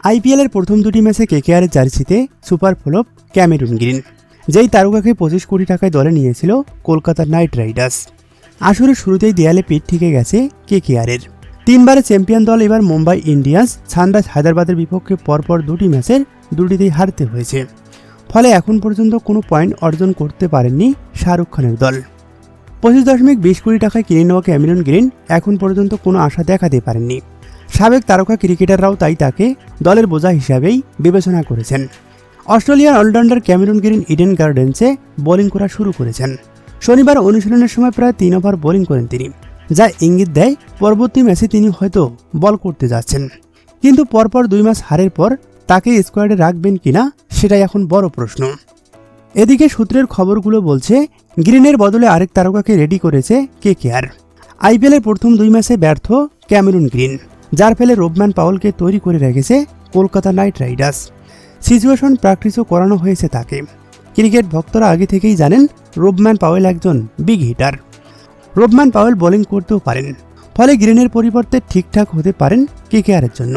আইপিএলের প্রথম দুটি ম্যাচে কেকেআরের জার্সিতে সুপার ফ্লপ ক্যামেরুন গ্রিন, যেই তারকাকে 25 কোটি টাকায় দলে নিয়েছিল কলকাতা নাইট রাইডার্স। আসরের শুরুতেই দেয়ালে পিঠ ঠেকে গেছে কেকেআরের। 3 বারের চ্যাম্পিয়ন দল এবার মুম্বাই ইন্ডিয়ান্স, সানরাইজ হায়দ্রাবাদের বিপক্ষে পরপর দুটি ম্যাচের দুটিতেই হারতে হয়েছে। ফলে এখন পর্যন্ত কোনো পয়েন্ট অর্জন করতে পারেননি শাহরুখ খানের দল। 25.20 কোটি টাকায় কিনে নেওয়া ক্যামেরুন গ্রিন এখন পর্যন্ত কোনো আশা দেখাতে পারেননি। সাবেক তারকা ক্রিকেটাররাও তাই তাকে দলের বোঝা হিসাবেই বিবেচনা করেছেন। অস্ট্রেলিয়ার অলরাউন্ডার ক্যামেরুন গ্রিন ইডেন গার্ডেন্সে বোলিং করা শুরু করেছেন। শনিবার অনুশীলনের সময় প্রায় 3 ওভার বোলিং করেন তিনি, যা ইঙ্গিত দেয় পরবর্তী ম্যাচে তিনি হয়তো বল করতে যাচ্ছেন। কিন্তু পরপর 2 ম্যাচ হারের পর তাকে স্কোয়াডে রাখবেন কিনা সেটাই এখন বড় প্রশ্ন। এদিকে সূত্রের খবরগুলো বলছে গ্রিনের বদলে আরেক তারকাকে রেডি করেছে কেকেআর। আইপিএলের প্রথম 2 ম্যাচে ব্যর্থ ক্যামেরুন গ্রিন, যার ফলে রোবম্যান পাওয়েলকে তৈরি করে রেখেছে কলকাতা নাইট রাইডার্স। সিচুয়েশন প্র্যাকটিসও করানো হয়েছে তাকে। ক্রিকেট ভক্তরা আগে থেকেই জানেন রোবম্যান পাওয়েল একজন big hitter. Rovman Powell bowling করতেও পারেন, ফলে গ্রিনের পরিবর্তে ঠিকঠাক হতে পারেন কেকেআরের জন্য।